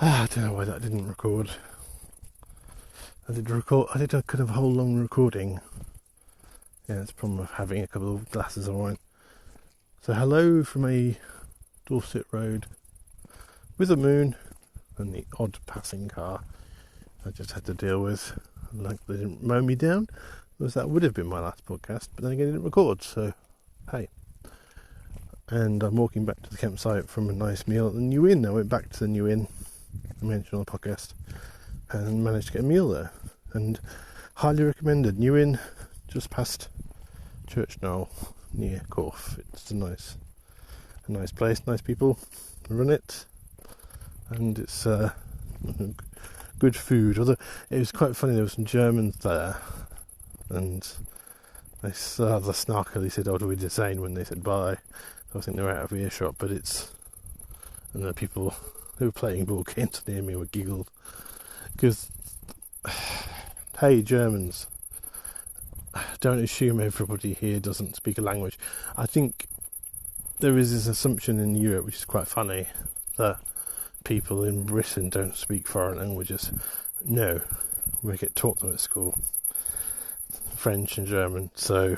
I don't know why that didn't record. I did a kind of whole long recording. Yeah, it's the problem of having a couple of glasses of wine. So hello from a Dorset road with a moon and the odd passing car I just had to deal with. Like they didn't mow me down, because that would have been my last podcast, but then again it didn't record, so hey. And I'm walking back to the campsite from a nice meal at the New Inn. I went back to the New Inn I mentioned on the podcast and managed to get a meal there. And highly recommended. New Inn, just past Church Knoll, near Corfe. It's a nice place, nice people run it, and it's good food. Although it was quite funny, there were some Germans there, and they rather snarkily said, "Oh, do we design?" when they said bye. I think they're out of earshot, but it's, and the people who were playing ball came to near me were giggled because, hey, Germans, don't assume everybody here doesn't speak a language. I think there is this assumption in Europe, which is quite funny, that people in Britain don't speak foreign languages. No, we get taught them at school, French and German. So,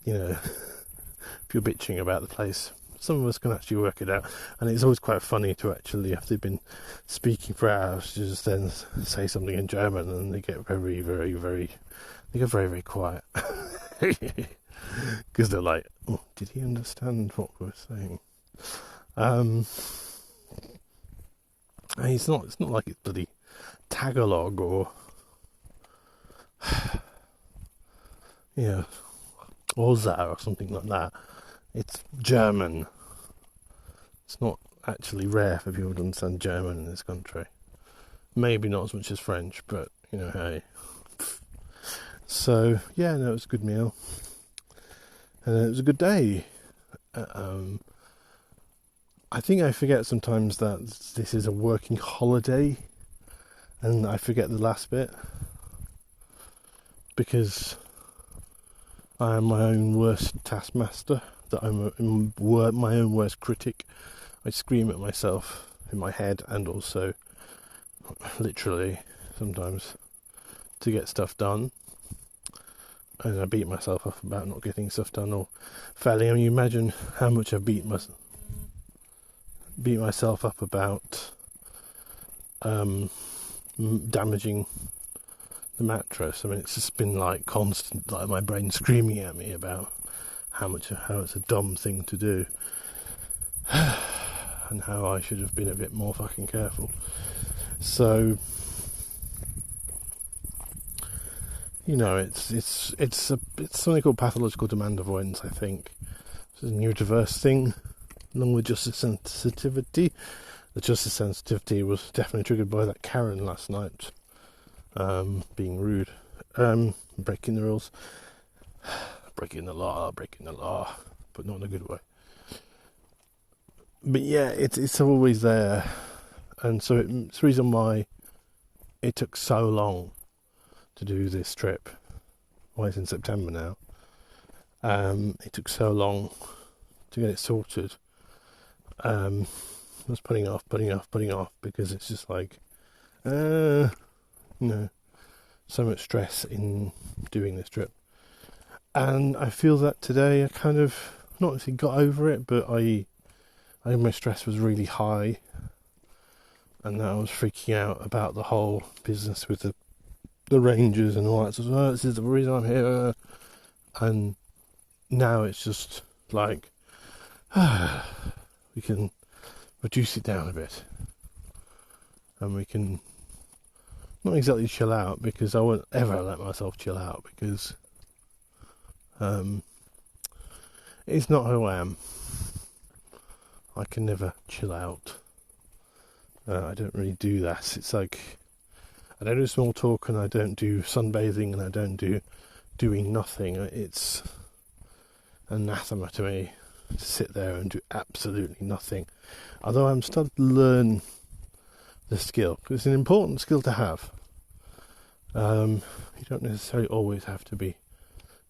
you know, if you're bitching about the place, some of us can actually work it out. And it's always quite funny to actually, after they've been speaking for hours, to just then say something in German, and they get very, very, very, they get very, very quiet. Because they're like, oh, did he understand what we were saying? It's not like it's bloody Tagalog or, you know, Oza or something like that. It's German. It's not actually rare for people to understand German in this country. Maybe not as much as French, but, you know, hey. So, yeah, no, it was a good meal. And it was a good day. I think I forget sometimes that this is a working holiday, and I forget the last bit, because I am my own worst taskmaster, that I'm my own worst critic. I scream at myself in my head, and also literally sometimes, to get stuff done. And I beat myself up about not getting stuff done or failing. I mean, you imagine how much I beat myself up about damaging the mattress. I mean, it's just been like constant, like my brain screaming at me about how it's a dumb thing to do, and how I should have been a bit more fucking careful. So, you know, it's something called pathological demand avoidance, I think. It's a neurodiverse thing, along with justice sensitivity. The justice sensitivity was definitely triggered by that Karen last night, being rude, breaking the rules, breaking the law, but not in a good way. But yeah, it's always there, and so it's the reason why it took so long to do this trip. Well, it's in September now. It took so long to get it sorted. I was putting off, because it's just like, so much stress in doing this trip. And I feel that today I kind of, not actually got over it, but I my stress was really high, and I was freaking out about the whole business with the Rangers and all that. So, this is the reason I'm here. And now it's just like, we can reduce it down a bit, and we can not exactly chill out, because I won't ever let myself chill out, because it's not who I am. I can never chill out. I don't really do that. It's like, I don't do small talk, and I don't do sunbathing, and I don't do doing nothing. It's anathema to me to sit there and do absolutely nothing. Although I'm starting to learn the skill, because it's an important skill to have. You don't necessarily always have to be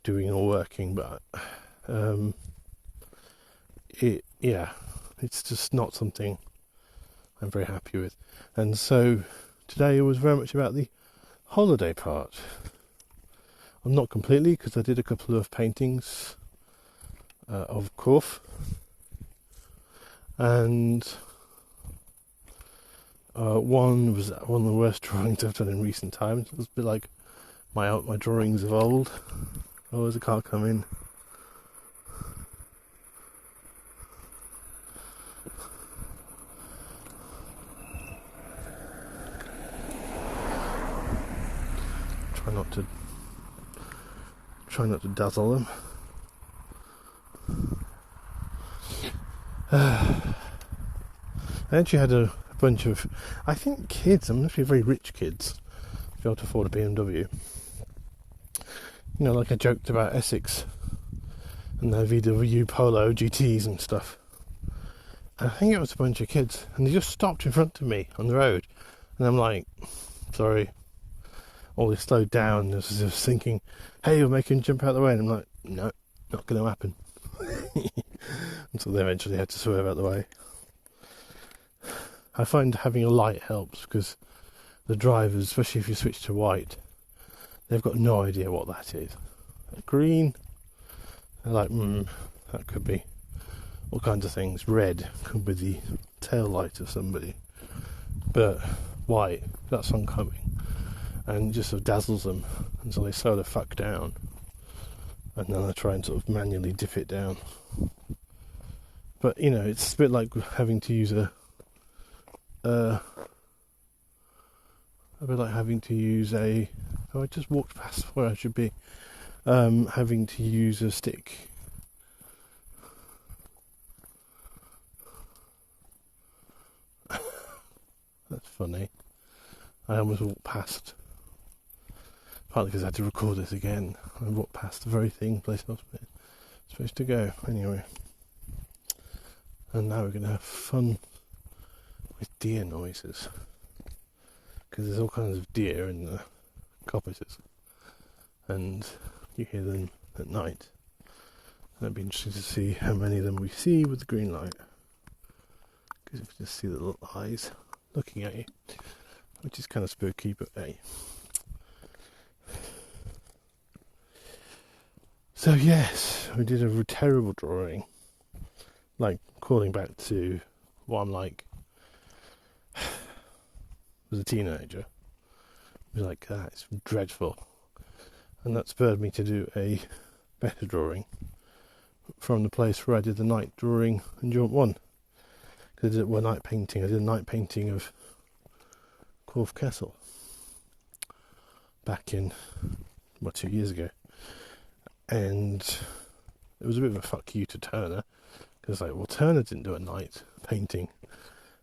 doing or working, but it's just not something I'm very happy with. And so today was very much about the holiday part. I'm not completely, because I did a couple of paintings of Corf, and one was one of the worst drawings I've done in recent times. It was a bit like my drawings of old. Oh, there's a car coming. Try not to dazzle them. I actually had a bunch of, I think, kids. I'm must be very rich kids to be able to afford a BMW. You know, like I joked about Essex and their VW Polo GTs and stuff. And I think it was a bunch of kids, and they just stopped in front of me on the road, and I'm like, sorry. Or they slowed down, and I was just thinking, hey, you're making jump out of the way, and I'm like, no, not going to happen. Until they eventually had to swerve out the way. I find having a light helps, because the drivers, especially if you switch to white, they've got no idea what that is. Green, they're like, that could be all kinds of things. Red could be the tail light of somebody. But white, that's oncoming. And just sort of dazzles them, and so they slow the fuck down. And then I try and sort of manually dip it down. But, you know, it's a bit like having to use a bit like having to use I just walked past where I should be. Having to use a stick. That's funny. I almost walked past. Partly because I had to record this again. I walked past the very place I was supposed to go. Anyway. And now we're going to have fun with deer noises. Because there's all kinds of deer in the coppices. And you hear them at night. And it'd be interesting to see how many of them we see with the green light. Because you can just see the little eyes looking at you. Which is kind of spooky, but hey. So yes, we did a terrible drawing. Like, calling back to what I'm like as a teenager. It was like, it's dreadful. And that spurred me to do a better drawing from the place where I did the night drawing in Jaunt 1. Because I did a night painting. I did a night painting of Corf Castle back in 2 years ago, and it was a bit of a fuck you to Turner, because Turner didn't do a night painting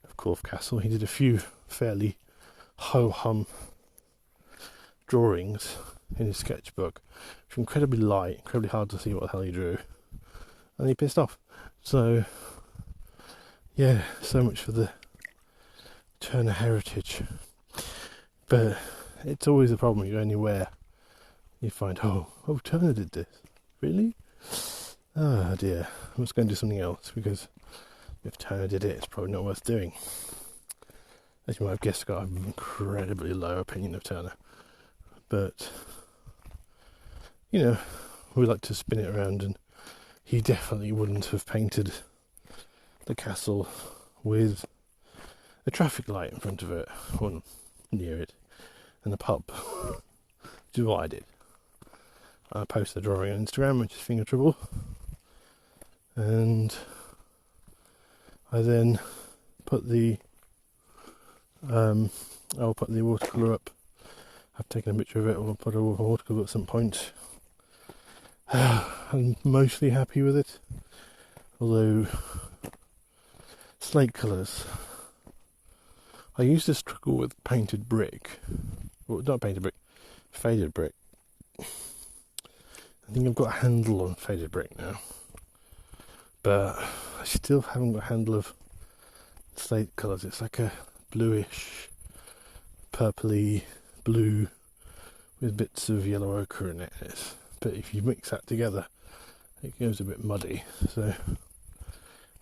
of Corf Castle. He did a few fairly ho-hum drawings in his sketchbook, which were incredibly light, incredibly hard to see what the hell he drew, and he pissed off. So yeah, so much for the Turner heritage. But it's always a problem. You go anywhere, you find, oh, Turner did this. Really? Oh dear. I'm just going to do something else, because if Turner did it, it's probably not worth doing. As you might have guessed, I got an incredibly low opinion of Turner. But, you know, we like to spin it around, and he definitely wouldn't have painted the castle with a traffic light in front of it, or near it, and the pub, which is what I did. I posted the drawing on Instagram, which is finger trouble, and I then put the I'll put the watercolour up. I've taken a picture of it. I'll put a watercolour at some point. I'm mostly happy with it, although slate colours. I used to struggle with painted brick. Well, not painted brick, faded brick. I think I've got a handle on faded brick now. But I still haven't got a handle of slate colours. It's like a bluish, purpley blue with bits of yellow ochre in it. But if you mix that together, it goes a bit muddy. So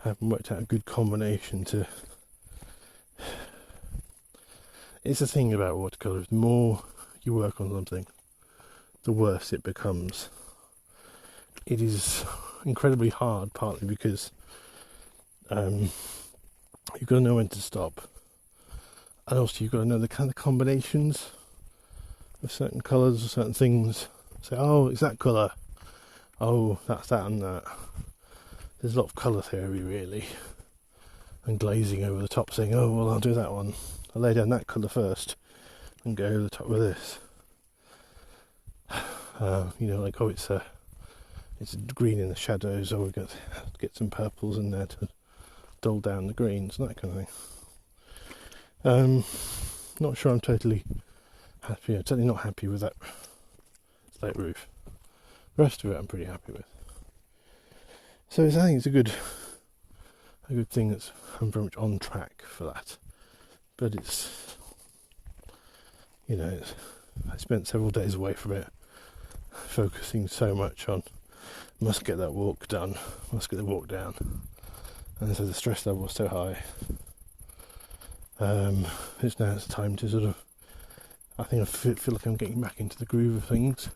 I haven't worked out a good combination to it's the thing about watercolour. The more you work on something, the worse it becomes. It is incredibly hard, partly because you've got to know when to stop, and also you've got to know the kind of combinations of certain colours or certain things. Say, oh, it's that colour. Oh, that's that and that. There's a lot of colour theory, really, and glazing over the top, saying, oh, well, I'll do that one. I'll lay down that colour first and go over the top with this. Like, oh, it's green in the shadows, or we've got to get some purples in there to dull down the greens, and that kind of thing. Not sure I'm totally happy. I'm certainly not happy with that slate roof. The rest of it I'm pretty happy with. So I think it's a good thing that's I'm very much on track for that. But it's I spent several days away from it, focusing so much on must get that walk done, must get the walk down, and so the stress level was so high. It's time to sort of, I think I feel like I'm getting back into the groove of things.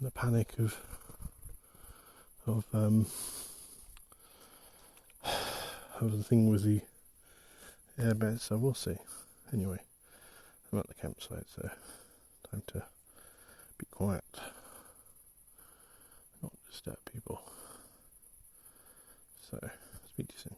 The panic of the thing with the airbeds, so we'll see. Anyway, I'm at the campsite, so time to be quiet, not disturb people. So, speak to you soon.